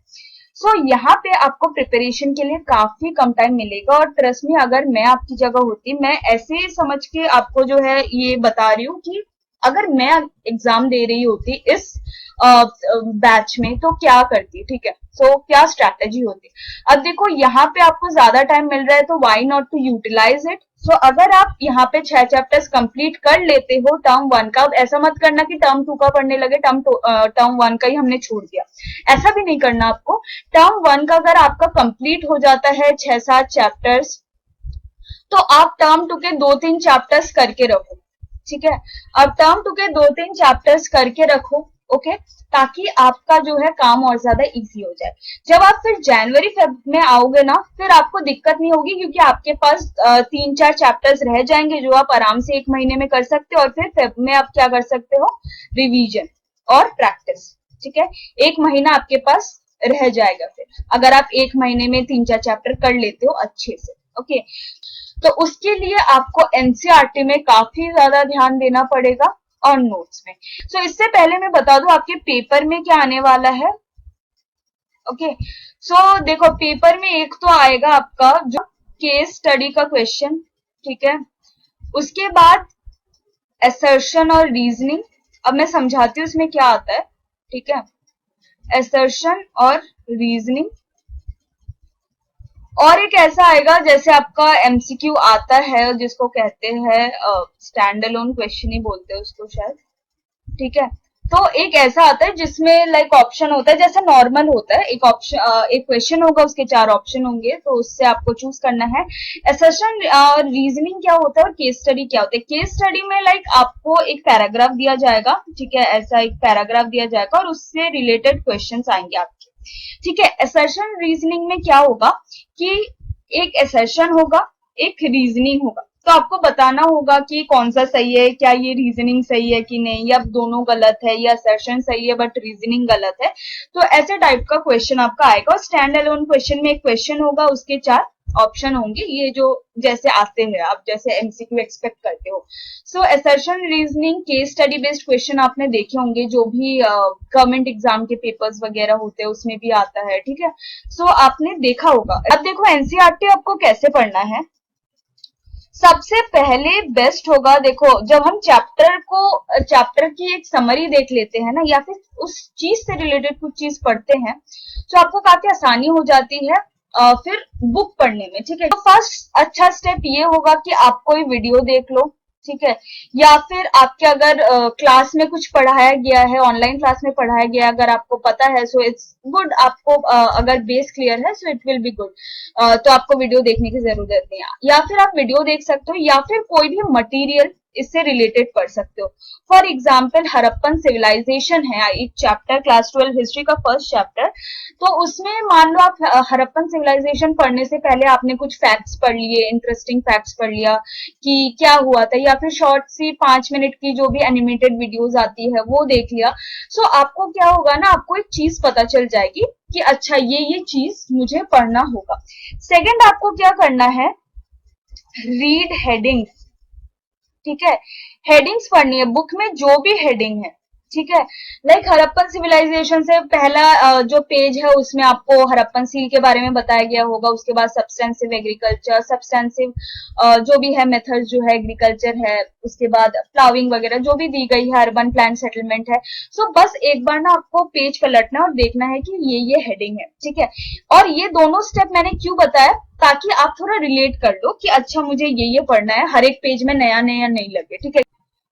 सो यहाँ पे आपको प्रिपरेशन के लिए काफी कम टाइम मिलेगा। और ट्रस्ट मी, अगर मैं आपकी जगह होती, मैं ऐसे ही समझ के आपको जो है ये बता रही हूँ कि अगर मैं एग्जाम दे रही होती इस बैच में तो क्या करती, ठीक है। सो क्या स्ट्रैटेजी होती। अब देखो यहाँ पे आपको ज्यादा टाइम मिल रहा है तो why not to utilise it. So अगर आप यहाँ पे 6 चैप्टर्स कंप्लीट कर लेते हो टर्म 1 का, ऐसा मत करना कि टर्म 2 का पढ़ने लगे, टर्म 1 का ही हमने छोड़ दिया, ऐसा भी नहीं करना आपको। टर्म 1 का अगर आपका कंप्लीट हो जाता है 6-7 चैप्टर्स, तो आप टर्म 2 के 2-3 चैप्टर्स करके रखो, ठीक है। अब टर्म 2 के 2-3 चैप्टर्स करके रखो, ओके, ताकि आपका जो है काम और ज्यादा इजी हो जाए। जब आप फिर जनवरी फेब में आओगे ना, फिर आपको दिक्कत नहीं होगी, क्योंकि आपके पास 3-4 चैप्टर्स रह जाएंगे जो आप आराम से 1 महीने में कर सकते हो। और फिर फेब में आप क्या कर सकते हो, रिवीजन और प्रैक्टिस, ठीक है। 1 महीना आपके पास रह जाएगा फिर, अगर आप 1 महीने में 3-4 चैप्टर कर लेते हो अच्छे से, ओके। तो उसके लिए आपको एनसीईआरटी में काफी ज्यादा ध्यान देना पड़ेगा और नोट्स में। सो इससे पहले मैं बता दूं आपके पेपर में क्या आने वाला है, ओके। सो देखो पेपर में एक तो आएगा आपका जो केस स्टडी का क्वेश्चन, ठीक है। उसके बाद असर्शन और रीजनिंग। अब मैं समझाती हूँ इसमें क्या आता है, ठीक है। असर्शन और रीजनिंग, और एक ऐसा आएगा जैसे आपका एमसीक्यू आता है जिसको कहते हैं स्टैंड अलोन क्वेश्चन ही बोलते हैं उसको शायद, ठीक है। तो एक ऐसा आता है जिसमें लाइक ऑप्शन होता है, जैसे नॉर्मल होता है, एक ऑप्शन, एक क्वेश्चन होगा, उसके 4 ऑप्शन होंगे, तो उससे आपको चूज करना है। असर्शन रीजनिंग क्या होता है और केस स्टडी क्या होता है। केस स्टडी में लाइक आपको एक पैराग्राफ दिया जाएगा, ठीक है, ऐसा एक पैराग्राफ दिया जाएगा और उससे रिलेटेड क्वेश्चन आएंगे आपके, ठीक है। असर्शन रीजनिंग में क्या होगा कि एक असर्शन होगा, एक रीजनिंग होगा, तो आपको बताना होगा कि कौन सा सही है, क्या ये रीजनिंग सही है कि नहीं, या दोनों गलत है, या असर्शन सही है बट रीजनिंग गलत है। तो ऐसे टाइप का क्वेश्चन आपका आएगा। और स्टैंड अलोन क्वेश्चन में एक क्वेश्चन होगा, उसके 4 ऑप्शन होंगे, ये जो जैसे आते हैं आप जैसे एमसीक्यू एक्सपेक्ट करते हो। So assertion reasoning case study based question आपने देखे होंगे, जो भी गवर्नमेंट एग्जाम के पेपर्स वगैरह होते हैं उसमें भी आता है, ठीक है। सो आपने देखा होगा। अब देखो एनसीईआरटी आपको कैसे पढ़ना है। सबसे पहले बेस्ट होगा, देखो जब हम चैप्टर की एक समरी देख लेते हैं ना, या फिर उस चीज से रिलेटेड कुछ चीज पढ़ते हैं, तो आपको काफी आसानी हो जाती है फिर बुक पढ़ने में, ठीक है। तो फर्स्ट अच्छा स्टेप ये होगा कि आप कोई वीडियो देख लो, ठीक है, या फिर आपके अगर क्लास में कुछ पढ़ाया गया है, ऑनलाइन क्लास में पढ़ाया गया है, अगर आपको पता है सो इट्स गुड, आपको अगर बेस क्लियर है so it will be good, तो आपको वीडियो देखने की जरूरत नहीं है। या फिर आप वीडियो देख सकते हो या फिर कोई भी मटेरियल इससे रिलेटेड पढ़ सकते हो। फॉर एग्जाम्पल हड़प्पन सिविलाइजेशन है एक चैप्टर, क्लास 12 हिस्ट्री का फर्स्ट चैप्टर, तो उसमें मान लो आप हड़प्पन सिविलाइजेशन पढ़ने से पहले आपने कुछ फैक्ट्स पढ़ लिए, इंटरेस्टिंग फैक्ट्स पढ़ लिया कि क्या हुआ था, या फिर शॉर्ट सी 5 मिनट की जो भी एनिमेटेड वीडियोस आती है वो देख लिया। सो आपको क्या होगा ना, आपको एक चीज पता चल जाएगी कि अच्छा ये चीज मुझे पढ़ना होगा। सेकंड आपको क्या करना है, रीड हेडिंग्स, ठीक है, हेडिंग्स पढ़नी है बुक में जो भी हेडिंग है, ठीक है। लाइक हड़प्पन सिविलाइजेशन से पहला जो पेज है उसमें आपको हड़प्पन सील के बारे में बताया गया होगा, उसके बाद सब्सटेंसिव एग्रीकल्चर, सब्सटेंसिव जो भी है मेथड जो है एग्रीकल्चर है, उसके बाद प्लाविंग वगैरह जो भी दी गई है, अर्बन प्लान सेटलमेंट है। सो बस एक बार ना आपको पेज पलटना और देखना है कि ये हेडिंग है, ठीक है। और ये दोनों स्टेप मैंने क्यों बताया, ताकि आप थोड़ा रिलेट कर लो कि अच्छा मुझे ये पढ़ना है, हर एक पेज में नया नया नहीं लगे, ठीक है।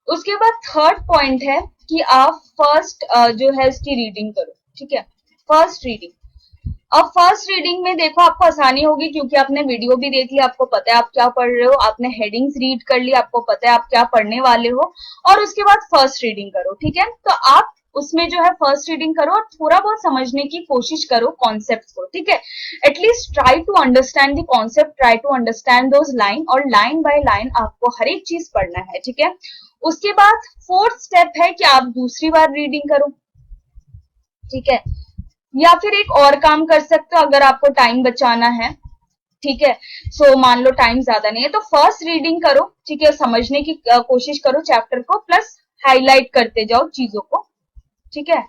उसके बाद थर्ड पॉइंट है कि आप फर्स्ट जो है इसकी रीडिंग करो, ठीक है, फर्स्ट रीडिंग। अब फर्स्ट रीडिंग में देखो आपको आसानी होगी क्योंकि आपने वीडियो भी देख लिया, आपको पता है आप क्या पढ़ रहे हो, आपने हेडिंग्स रीड कर ली, आपको पता है आप क्या पढ़ने वाले हो, और उसके बाद फर्स्ट रीडिंग करो, ठीक है। तो आप उसमें जो है फर्स्ट रीडिंग करो और थोड़ा बहुत समझने की कोशिश करो कॉन्सेप्ट को, ठीक है। At least try to understand the concept, try to understand those line, और लाइन बाय लाइन आपको हर एक चीज पढ़ना है, ठीक है। उसके बाद फोर्थ स्टेप है कि आप दूसरी बार रीडिंग करो, ठीक है, या फिर एक और काम कर सकते हो अगर आपको टाइम बचाना है, ठीक है। सो मान लो टाइम ज्यादा नहीं है तो फर्स्ट रीडिंग करो, ठीक है, समझने की कोशिश करो चैप्टर को, प्लस हाईलाइट करते जाओ चीजों को, ठीक है,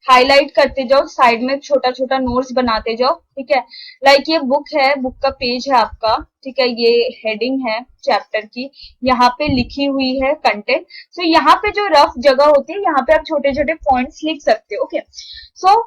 हाईलाइट करते जाओ, साइड में छोटा छोटा नोट्स बनाते जाओ, ठीक है। लाइक ये बुक है, बुक का पेज है आपका, ठीक है, ये हेडिंग है चैप्टर की, यहाँ पे लिखी हुई है कंटेंट। सो यहाँ पे जो रफ जगह होती है यहाँ पे आप छोटे छोटे पॉइंट्स लिख सकते हो, ओके। सो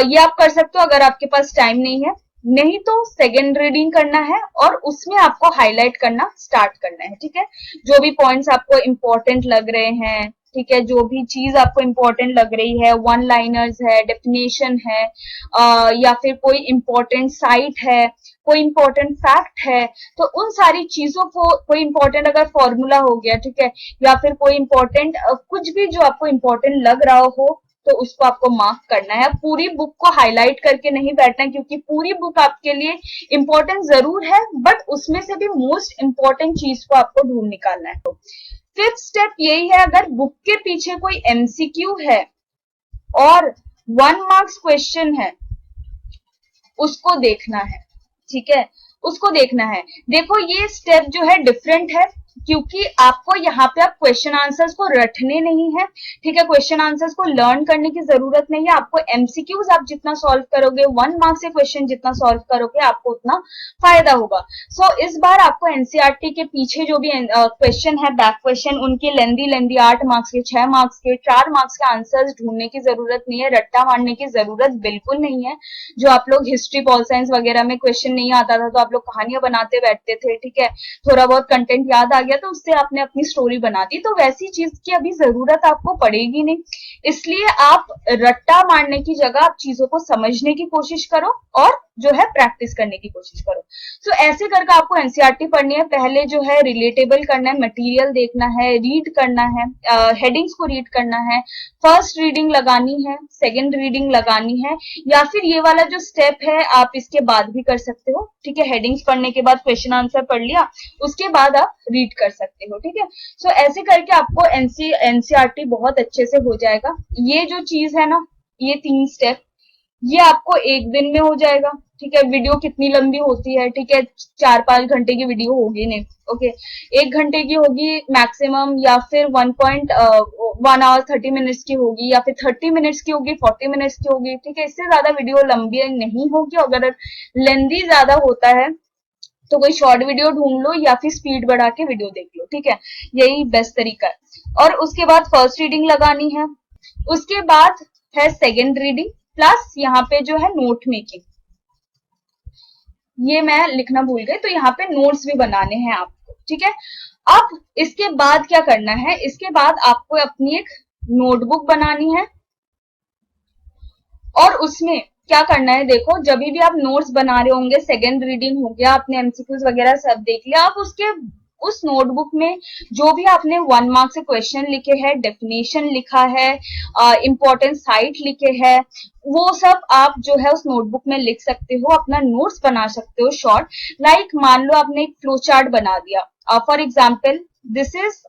ये आप कर सकते हो अगर आपके पास टाइम नहीं है, नहीं तो सेकेंड रीडिंग करना है और उसमें आपको हाईलाइट करना स्टार्ट करना है, ठीक है। जो भी पॉइंट्स आपको इंपॉर्टेंट लग रहे हैं, ठीक है, जो भी चीज आपको इंपॉर्टेंट लग रही है, वन लाइनर्स है, डेफिनेशन है, या फिर कोई इंपॉर्टेंट साइट है, कोई इंपॉर्टेंट फैक्ट है, तो उन सारी चीजों को, कोई इंपॉर्टेंट अगर फॉर्मूला हो गया, ठीक है, या फिर कोई इंपॉर्टेंट कुछ भी जो आपको इंपॉर्टेंट लग रहा हो तो उसको आपको मार्क करना है। पूरी बुक को हाईलाइट करके नहीं बैठना है क्योंकि पूरी बुक आपके लिए इंपॉर्टेंट जरूर है बट उसमें से भी मोस्ट इंपॉर्टेंट चीज को आपको ढूंढ निकालना है। फिफ्थ स्टेप यही है, अगर बुक के पीछे कोई एमसीक्यू है और 1 मार्क्स क्वेश्चन है उसको देखना है, ठीक है, उसको देखना है। देखो ये स्टेप जो है डिफरेंट है क्योंकि आपको यहाँ पे आप क्वेश्चन आंसर्स को रटने नहीं है, ठीक है, क्वेश्चन आंसर्स को लर्न करने की जरूरत नहीं है। आपको एमसीक्यूज आप जितना सॉल्व करोगे, 1 मार्क्स से क्वेश्चन जितना सॉल्व करोगे आपको उतना फायदा होगा। सो इस बार आपको एनसीईआरटी के पीछे जो भी क्वेश्चन है, बैक क्वेश्चन, उनके लेंदी 8 मार्क्स के, 6 मार्क्स के, 4 मार्क्स के आंसर्स ढूंढने की जरूरत नहीं है, रट्टा मारने की जरूरत बिल्कुल नहीं है। जो आप लोग हिस्ट्री, पॉल साइंस वगैरह में क्वेश्चन नहीं आता था तो आप लोग कहानियां बनाते बैठते थे, ठीक है, थोड़ा बहुत कंटेंट याद आ गया तो उससे आपने अपनी स्टोरी बना दी, तो वैसी चीज की अभी जरूरत आपको पड़ेगी नहीं। इसलिए आप रट्टा मारने की जगह आप चीजों को समझने की कोशिश करो और जो है प्रैक्टिस करने की कोशिश करो। सो ऐसे करके आपको एनसीईआरटी पढ़नी है। पहले जो है रिलेटेबल करना है, मटेरियल देखना है, रीड करना है, हेडिंग्स को रीड करना है, फर्स्ट रीडिंग लगानी है, सेकेंड रीडिंग लगानी है, या फिर ये वाला जो स्टेप है आप इसके बाद भी कर सकते हो, ठीक है, हेडिंग्स पढ़ने के बाद क्वेश्चन आंसर पढ़ लिया, उसके बाद आप रीड कर सकते हो, ठीक है। सो ऐसे करके आपको एनसीईआरटी बहुत अच्छे से हो जाएगा। ये जो चीज है ना, ये 3 स्टेप ये आपको एक दिन में हो जाएगा, ठीक है। वीडियो कितनी लंबी होती है, ठीक है, 4-5 घंटे की वीडियो होगी नहीं, ओके, 1 घंटे की होगी मैक्सिमम, या फिर 1 आवर 30 मिनट्स की होगी, या फिर 30 मिनट्स की होगी, 40 मिनट्स की होगी, ठीक है। इससे ज्यादा वीडियो लंबी नहीं होगी। अगर लेंदी ज्यादा होता है तो कोई शॉर्ट वीडियो ढूंढ लो या फिर स्पीड बढ़ा के वीडियो देख लो, ठीक है, यही बेस्ट तरीका है। और उसके बाद फर्स्ट रीडिंग लगानी है, उसके बाद है सेकेंड रीडिंग, प्लस यहाँ पे जो है नोट मेकिंग। ये मैं लिखना भूल गई, तो यहाँ पे नोट्स भी बनाने हैं आपको, ठीक है। अब इसके बाद क्या करना है, इसके बाद आपको अपनी एक नोटबुक बनानी है और उसमें क्या करना है, देखो जब भी आप नोट्स बना रहे होंगे, सेकेंड रीडिंग हो गया, आपने एमसीक्यूज वगैरह सब देख लिया, आप उसके उस नोटबुक में जो भी आपने 1 मार्क से क्वेश्चन लिखे हैं, डेफिनेशन लिखा है, इंपॉर्टेंट साइट लिखे हैं, वो सब आप जो है उस नोटबुक में लिख सकते हो, अपना नोट्स बना सकते हो शॉर्ट। लाइक मान लो आपने एक फ्लो चार्ट बना दिया, फॉर एग्जाम्पल दिस इज,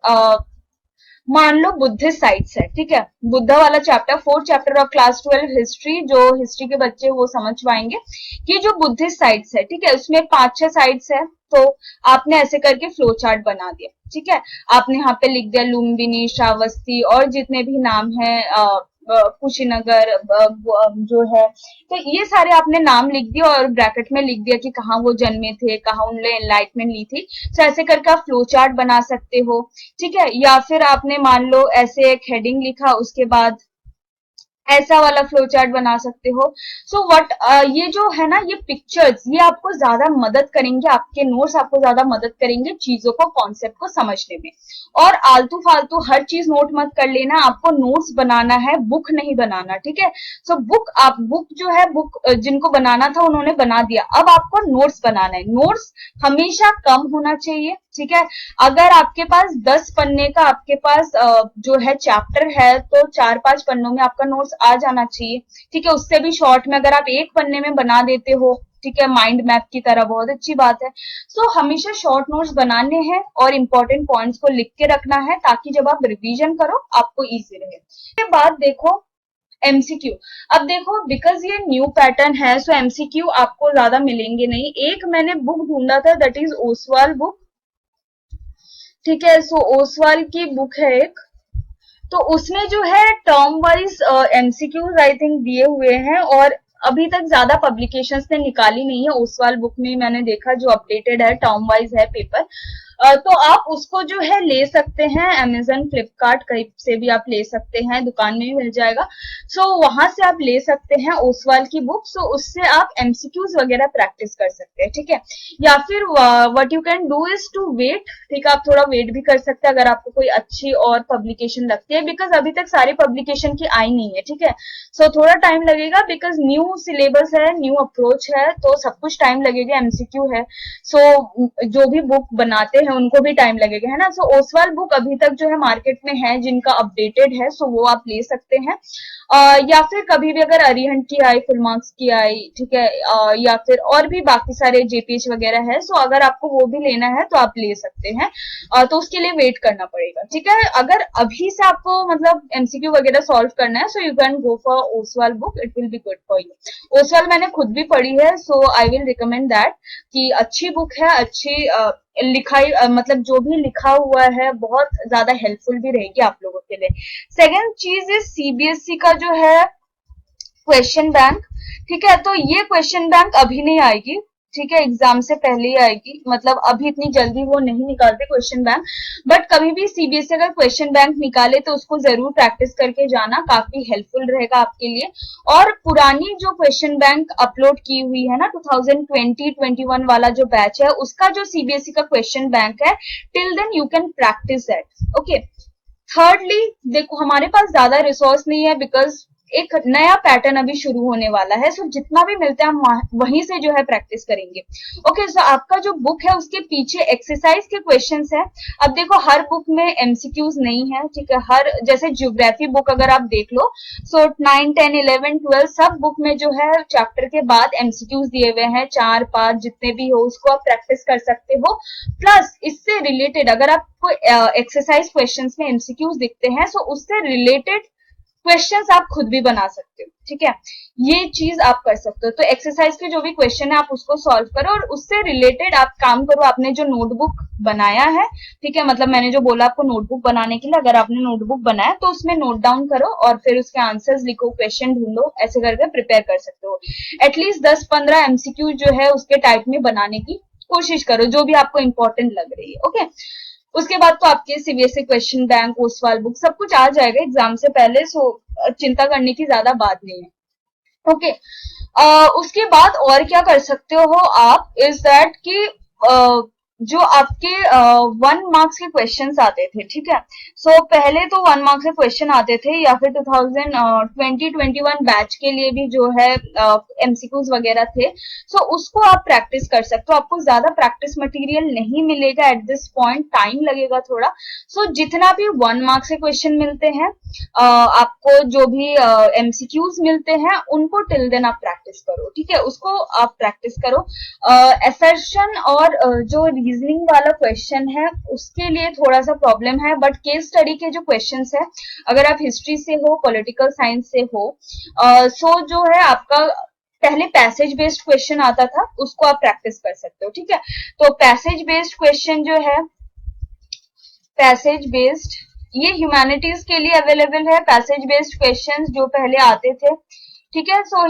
मान लो बुद्धिस्ट साइट्स है, ठीक है, बुद्धा वाला chapter, 4th chapter of class 12 history, जो हिस्ट्री के बच्चे वो समझ पाएंगे कि जो बुद्धिस्ट साइट्स है, ठीक है, उसमें 5-6 साइट्स है, तो आपने ऐसे करके फ्लो चार्ट बना दिया, ठीक है। आपने यहाँ पे लिख दिया लुम्बिनी, श्रावस्ती और जितने भी नाम है, कुशीनगर जो है, तो ये सारे आपने नाम लिख दिया और ब्रैकेट में लिख दिया कि कहाँ वो जन्मे थे, कहाँ उन्होंने एनलाइटमेंट ली थी। तो ऐसे करके आप फ्लो चार्ट बना सकते हो, ठीक है। या फिर आपने मान लो ऐसे एक हेडिंग लिखा, उसके बाद ऐसा वाला फ्लो चार्ट बना सकते हो। सो व्हाट, ये जो है ना, ये पिक्चर्स ये आपको ज्यादा मदद करेंगे, आपके नोट्स आपको ज्यादा मदद करेंगे चीजों को, कॉन्सेप्ट को समझने में। और आलतू फालतू हर चीज नोट मत कर लेना, आपको नोट्स बनाना है, बुक नहीं बनाना, ठीक है। सो बुक जो है, बुक जिनको बनाना था उन्होंने बना दिया, अब आपको नोट्स बनाना है। नोट्स हमेशा कम होना चाहिए, ठीक है। अगर आपके पास 10 पन्ने का आपके पास जो है चैप्टर है, तो 4-5 पन्नों में आपका नोट्स आ जाना चाहिए, ठीक है। उससे भी शॉर्ट में अगर आप एक पन्ने में बना देते हो, ठीक है, माइंड मैप की तरह, बहुत अच्छी बात है। सो हमेशा शॉर्ट नोट्स बनाने हैं और इंपॉर्टेंट पॉइंट्स को लिख के रखना है, ताकि जब आप रिवीजन करो आपको इजी रहे। उसके बाद देखो एमसीक्यू। अब देखो बिकॉज ये न्यू पैटर्न है, सो एमसीक्यू आपको ज्यादा मिलेंगे नहीं। एक मैंने बुक ढूंढा था, दैट इज ओसवाल बुक, ठीक है। सो ओसवाल की बुक है एक, तो उसमें जो है term wise MCQs I think दिए हुए हैं, और अभी तक ज्यादा पब्लिकेशंस ने निकाली नहीं है। ओसवाल बुक में मैंने देखा जो अपडेटेड है, टर्म वाइज है पेपर, तो आप उसको जो है ले सकते हैं, अमेजन, फ्लिपकार्ट कहीं से भी आप ले सकते हैं, दुकान में भी मिल जाएगा। सो वहां से आप ले सकते हैं ओसवाल की बुक, सो उससे आप एमसीक्यूज वगैरह प्रैक्टिस कर सकते हैं, ठीक है। या फिर what you can do is to wait, ठीक है, आप थोड़ा वेट भी कर सकते हैं अगर आपको कोई अच्छी और पब्लिकेशन लगती है, बिकॉज अभी तक सारी पब्लिकेशन की आई नहीं है, ठीक है। सो थोड़ा टाइम लगेगा, बिकॉज न्यू सिलेबस है, न्यू अप्रोच है, तो सब कुछ टाइम लगेगा, एमसीक्यू है। सो जो भी बुक बनाते हैं उनको भी टाइम लगेगा, है ना। सो ओसवाल बुक अभी तक जो है मार्केट में है, जिनका अपडेटेड है, सो वो आप ले सकते हैं। या फिर कभी भी अगर अरिहंत की आई, फुल मार्क्स की आई, ठीक है, या फिर और भी बाकी सारे जेपीएच वगैरह है, सो अगर आपको वो भी लेना है तो आप ले सकते हैं, तो उसके लिए वेट करना पड़ेगा, ठीक है। अगर अभी से आपको मतलब एमसीक्यू वगैरह सॉल्व करना है, so you can go for Oswal book, it will be good for you. Oswal मैंने खुद भी पढ़ी है, सो आई विल रिकमेंड दैट, कि अच्छी बुक है, अच्छी लिखाई, मतलब जो भी लिखा हुआ है बहुत ज्यादा हेल्पफुल भी रहेगी आप लोगों के लिए। सेकेंड चीज इज सीबीएसई का जो है क्वेश्चन बैंक, ठीक है। तो ये क्वेश्चन बैंक अभी नहीं आएगी, ठीक है, एग्जाम से पहले ही आएगी, मतलब अभी इतनी जल्दी वो नहीं निकालते क्वेश्चन बैंक, बट कभी भी सीबीएसई अगर क्वेश्चन बैंक निकाले तो उसको जरूर प्रैक्टिस करके जाना, काफी हेल्पफुल रहेगा आपके लिए। और पुरानी जो क्वेश्चन बैंक अपलोड की हुई है ना, 2020-21 वाला जो बैच है, उसका जो सीबीएसई का क्वेश्चन बैंक है, till then you can practise that, okay. Thirdly देखो हमारे पास ज्यादा रिसोर्स नहीं है, बिकॉज एक नया पैटर्न अभी शुरू होने वाला है, सो जितना भी मिलता है हम वहीं से जो है प्रैक्टिस करेंगे, ओके। सो आपका जो बुक है उसके पीछे एक्सरसाइज के क्वेश्चंस है। अब देखो हर बुक में एमसीक्यूज नहीं है, ठीक है, हर जैसे ज्योग्राफी बुक अगर आप देख लो, सो 9, 10, 11, 12 सब बुक में जो है चैप्टर के बाद एमसीक्यूज दिए हुए हैं, 4-5 जितने भी हो, उसको आप प्रैक्टिस कर सकते हो। प्लस इससे रिलेटेड अगर आपको एक्सरसाइज क्वेश्चंस में एमसीक्यूज दिखते हैं, सो उससे रिलेटेड क्वेश्चंस आप खुद भी बना सकते हो, ठीक है, ये चीज आप कर सकते हो। तो एक्सरसाइज के जो भी क्वेश्चन है आप उसको सॉल्व करो, और उससे रिलेटेड आप काम करो, आपने जो नोटबुक बनाया है, ठीक है, मतलब मैंने जो बोला आपको नोटबुक बनाने के लिए, अगर आपने नोटबुक बनाया तो उसमें नोट डाउन करो और फिर उसके आंसर्स लिखो, क्वेश्चन ढूंढो, ऐसे करके प्रिपेयर कर सकते हो। एटलीस्ट 10-15 एमसीक्यू जो है उसके टाइप में बनाने की कोशिश करो, जो भी आपको इंपॉर्टेंट लग रही है, ओके। उसके बाद तो आपके CBSE question bank, Oswal book सब कुछ आ जाएगा एग्जाम से पहले, सो चिंता करने की ज्यादा बात नहीं है। ओके। उसके बाद और क्या कर सकते हो आप, इज दैट कि जो आपके 1 मार्क्स के क्वेश्चंस आते थे, ठीक है। सो पहले तो 1 मार्क्स के क्वेश्चन आते थे, या फिर 2021 बैच के लिए भी जो है एमसीक्यूज वगैरह थे। सो उसको आप प्रैक्टिस कर सकते हो। आपको ज्यादा प्रैक्टिस मटेरियल नहीं मिलेगा एट दिस पॉइंट, टाइम लगेगा थोड़ा। सो जितना भी 1 मार्क्स के क्वेश्चन मिलते हैं, आपको जो भी एमसीक्यूज मिलते हैं, उनको टिल देन आप प्रैक्टिस करो, ठीक है। उसको आप प्रैक्टिस करो। असर्शन और जो रीजनिंग वाला क्वेश्चन है, उसके लिए थोड़ा सा प्रॉब्लम है, बट केस स्टडी के जो क्वेश्चंस है, अगर आप हिस्ट्री से हो, पॉलिटिकल साइंस से हो, सो जो है आपका पहले पैसेज बेस्ड क्वेश्चन आता था, उसको आप प्रैक्टिस कर सकते हो, ठीक है। तो पैसेज बेस्ड क्वेश्चन जो है, पैसेज बेस्ड, ये ह्यूमैनिटीज के लिए अवेलेबल है। पैसेज बेस्ड क्वेश्चंस जो पहले आते थे, ठीक है। सो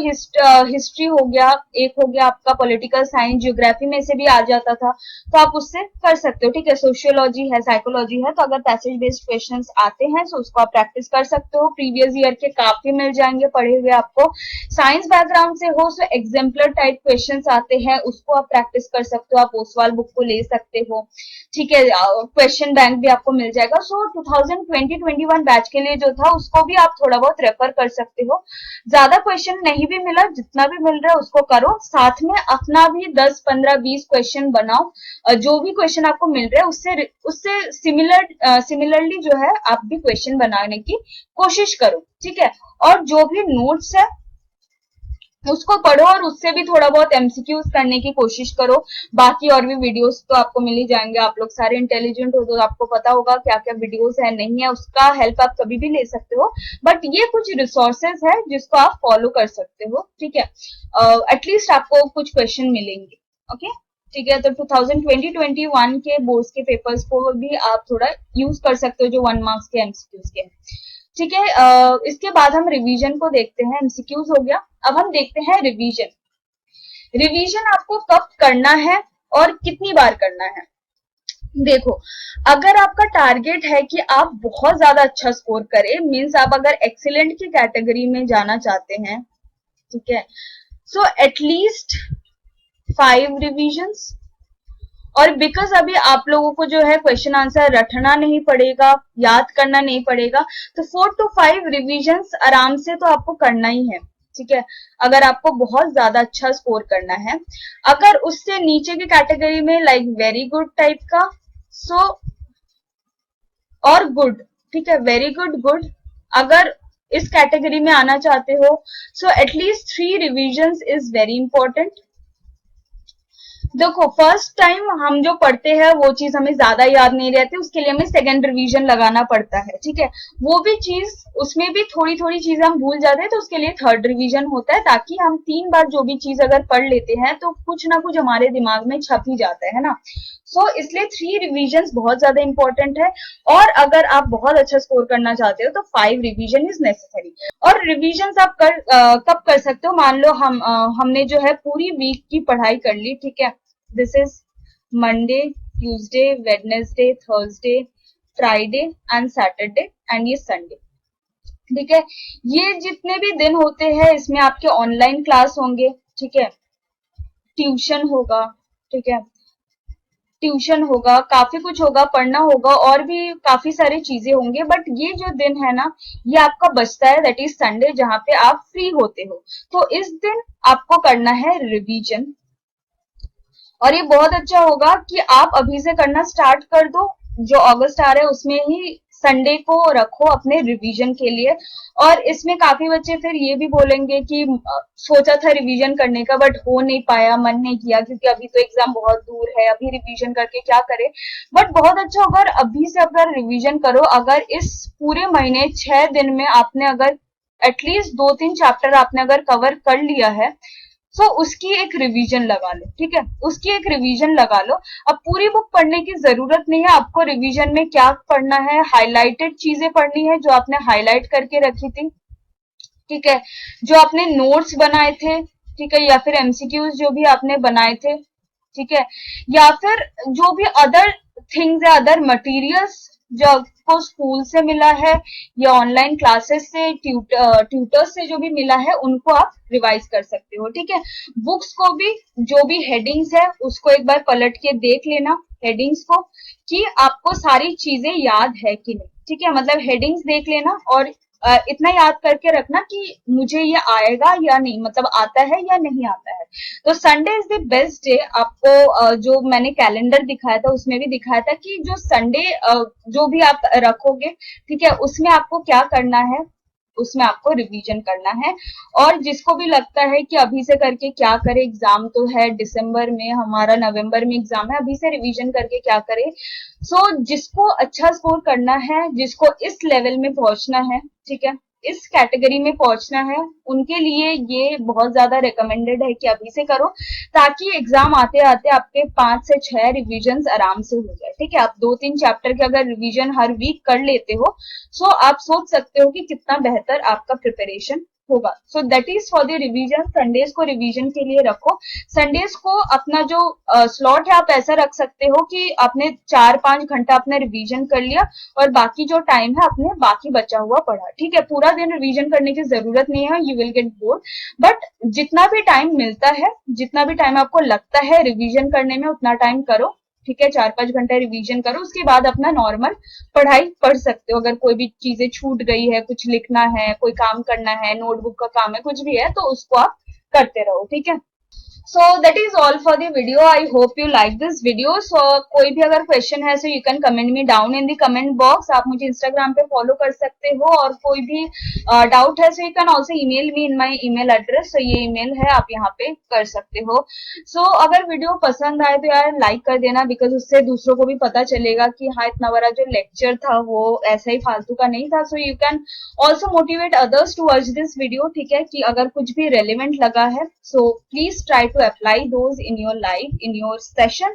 हिस्ट्री हो गया, एक हो गया आपका पॉलिटिकल साइंस, ज्योग्राफी में से भी आ जाता था, तो आप उससे कर सकते हो, ठीक है। सोशियोलॉजी है, साइकोलॉजी है, तो अगर पैसेज बेस्ड क्वेश्चंस आते हैं तो उसको आप प्रैक्टिस कर सकते हो। प्रीवियस ईयर के काफी मिल जाएंगे पढ़े हुए आपको। साइंस बैकग्राउंड से हो, सो एग्जाम्पलर टाइप क्वेश्चंस आते हैं, उसको आप प्रैक्टिस कर सकते हो। आप ओसवाल बुक को ले सकते हो, ठीक है। क्वेश्चन बैंक भी आपको मिल जाएगा। सो 2020-21 बैच के लिए जो था, उसको भी आप थोड़ा बहुत रेफर कर सकते हो। ज्यादा क्वेश्चन नहीं भी मिला, जितना भी मिल रहा है उसको करो, साथ में अपना भी 10, 15, 20 क्वेश्चन बनाओ। जो भी क्वेश्चन आपको मिल रहा है, उससे उससे सिमिलरली जो है आप भी क्वेश्चन बनाने की कोशिश करो, ठीक है। और जो भी नोट्स है, उसको पढ़ो और उससे भी थोड़ा बहुत एमसीक्यूज करने की कोशिश करो। बाकी और भी वीडियोस तो आपको मिल ही जाएंगे। आप लोग सारे इंटेलिजेंट हो, तो आपको पता होगा क्या क्या वीडियोस है, नहीं है, उसका हेल्प आप कभी भी ले सकते हो। बट ये कुछ रिसोर्सेज है जिसको आप फॉलो कर सकते हो, ठीक है। एटलीस्ट आपको कुछ क्वेश्चन मिलेंगे, ओके, ठीक है। तो 2020-21 के बोर्ड्स के पेपर्स को भी आप थोड़ा यूज कर सकते हो, जो 1 मार्क्स के एमसीक्यूज के, ठीक है। इसके बाद हम रिवीजन को देखते हैं। एमसीक्यूज हो गया, अब हम देखते हैं रिवीजन। रिवीजन आपको कब करना है और कितनी बार करना है। देखो, अगर आपका टारगेट है कि आप बहुत ज्यादा अच्छा स्कोर करें, मीन्स आप अगर एक्सीलेंट की कैटेगरी में जाना चाहते हैं, ठीक है, सो एटलीस्ट 5 रिवीजन्स। और बिकॉज अभी आप लोगों को जो है क्वेश्चन आंसर रटना नहीं पड़ेगा, याद करना नहीं पड़ेगा, तो 4 to 5 रिवीजन्स आराम से तो आपको करना ही है, ठीक है। अगर आपको बहुत ज्यादा अच्छा स्कोर करना है, अगर उससे नीचे की कैटेगरी में लाइक वेरी गुड टाइप का, सो और गुड, ठीक है, वेरी गुड, गुड, अगर इस कैटेगरी में आना चाहते हो, so at least 3 revisions is very important. देखो, फर्स्ट टाइम हम जो पढ़ते हैं वो चीज हमें ज्यादा याद नहीं रहती, उसके लिए हमें सेकंड रिवीजन लगाना पड़ता है, ठीक है। वो भी चीज, उसमें भी थोड़ी थोड़ी चीजें हम भूल जाते हैं, तो उसके लिए थर्ड रिवीजन होता है, ताकि हम 3 बार जो भी चीज अगर पढ़ लेते हैं तो कुछ ना कुछ हमारे दिमाग में छप ही जाता है ना। सो इसलिए 3 रिवीजन बहुत ज्यादा इंपॉर्टेंट है। और अगर आप बहुत अच्छा स्कोर करना चाहते हो, तो 5 रिवीजन इज नेसेसरी। और रिवीजन आप कब कर सकते हो, मान लो हमने जो है पूरी वीक की पढ़ाई कर ली, ठीक है। This is Monday, Tuesday, Wednesday, Thursday, Friday and Saturday and ये संडे, ठीक है। ये जितने भी दिन होते हैं, इसमें आपके ऑनलाइन क्लास होंगे, ठीक है, ट्यूशन होगा, ठीक है, ट्यूशन होगा, काफी कुछ होगा, पढ़ना होगा, और भी काफी सारी चीजें होंगे। बट ये जो दिन है ना, ये आपका बचता है, दैट इज संडे, जहां पे आप फ्री होते हो। तो इस दिन आपको करना है रिवीजन। और ये बहुत अच्छा होगा कि आप अभी से करना स्टार्ट कर दो। जो अगस्त आ रहा है उसमें ही संडे को रखो अपने रिवीजन के लिए। और इसमें काफी बच्चे फिर ये भी बोलेंगे कि सोचा था रिवीजन करने का, बट हो नहीं पाया, मन नहीं किया, क्योंकि अभी तो एग्जाम बहुत दूर है, अभी रिवीजन करके क्या करें। बट बहुत अच्छा होगा अभी से अगर रिवीजन करो। अगर इस पूरे महीने 6 दिन में आपने अगर एटलीस्ट 2-3 चैप्टर आपने अगर कवर कर लिया है, सो उसकी एक रिवीजन लगा लो, ठीक है, उसकी एक रिवीजन लगा लो। अब पूरी बुक पढ़ने की जरूरत नहीं है आपको। रिवीजन में क्या पढ़ना है, हाईलाइटेड चीजें पढ़नी है जो आपने हाईलाइट करके रखी थी, ठीक है, जो आपने नोट्स बनाए थे, ठीक है, या फिर एमसीक्यूज जो भी आपने बनाए थे, ठीक है, या फिर जो भी अदर थिंग्स है, अदर मटेरियल्स जो आपको स्कूल से मिला है या ऑनलाइन क्लासेस से, ट्यूटर्स से जो भी मिला है, उनको आप रिवाइज कर सकते हो। ठीक है, बुक्स को भी जो भी हेडिंग्स है उसको एक बार पलट के देख लेना, हेडिंग्स को, कि आपको सारी चीजें याद है कि नहीं। ठीक है, मतलब हेडिंग्स देख लेना और इतना याद करके रखना कि मुझे ये आएगा या नहीं, मतलब आता है या नहीं आता है। तो Sunday is the best day. आपको जो मैंने कैलेंडर दिखाया था उसमें भी दिखाया था कि जो संडे जो भी आप रखोगे, ठीक है, उसमें आपको क्या करना है, उसमें आपको रिवीजन करना है। और जिसको भी लगता है कि अभी से करके क्या करे, एग्जाम तो है दिसंबर में, हमारा नवंबर में एग्जाम है, अभी से रिवीजन करके क्या करे। सो जिसको अच्छा स्कोर करना है, जिसको इस लेवल में पहुंचना है, ठीक है, इस कैटेगरी में पहुंचना है, उनके लिए ये बहुत ज्यादा रिकमेंडेड है कि अभी से करो, ताकि एग्जाम आते आते आपके 5 से 6 रिविजन आराम से हो जाए। ठीक है, आप 2-3 चैप्टर के अगर रिवीजन हर वीक कर लेते हो, सो आप सोच सकते हो कि कितना बेहतर आपका प्रिपरेशन होगा। So that is for the revision. Sundays को रिवीजन के लिए रखो। संडेज को अपना जो स्लॉट है आप ऐसा रख सकते हो कि आपने 4-5 घंटा अपने रिवीजन कर लिया और बाकी जो टाइम है अपने बाकी बचा हुआ पढ़ा। ठीक है, पूरा दिन रिवीजन करने की जरूरत नहीं है, you will get bored, but जितना भी टाइम मिलता है, जितना भी टाइम आपको लगता है रिवीजन करने में, उतना टाइम करो। ठीक है, 4-5 घंटा रिवीजन करो, उसके बाद अपना नॉर्मल पढ़ाई पढ़ सकते हो। अगर कोई भी चीजें छूट गई है, कुछ लिखना है, कोई काम करना है, नोटबुक का काम है, कुछ भी है, तो उसको आप करते रहो। ठीक है, so that is all for the video. I hope you like this video. So कोई भी अगर क्वेश्चन है so you can comment me down in the comment box. आप मुझे इंस्टाग्राम पे फॉलो कर सकते हो, और कोई भी डाउट है so you can also email me in my email address. so ये ईमेल है, आप यहाँ पे कर सकते हो। so अगर वीडियो पसंद आए तो यार लाइक कर देना, बिकॉज उससे दूसरों को भी पता चलेगा कि हाँ, इतना बड़ा जो लेक्चर था वो ऐसा ही फालतू का नहीं था। so you can also motivate others to watch this video। ठीक है, कि अगर कुछ भी रेलिवेंट लगा है so please try to apply those in your life, in your session।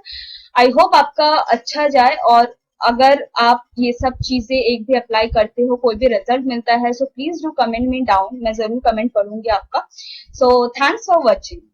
I hope आपका अच्छा जाए, और अगर आप ये सब चीजें एक भी अप्लाई करते हो, कोई भी रिजल्ट मिलता है, so please do comment me down। मैं जरूर कमेंट पढ़ूंगी आपका। so thanks for watching।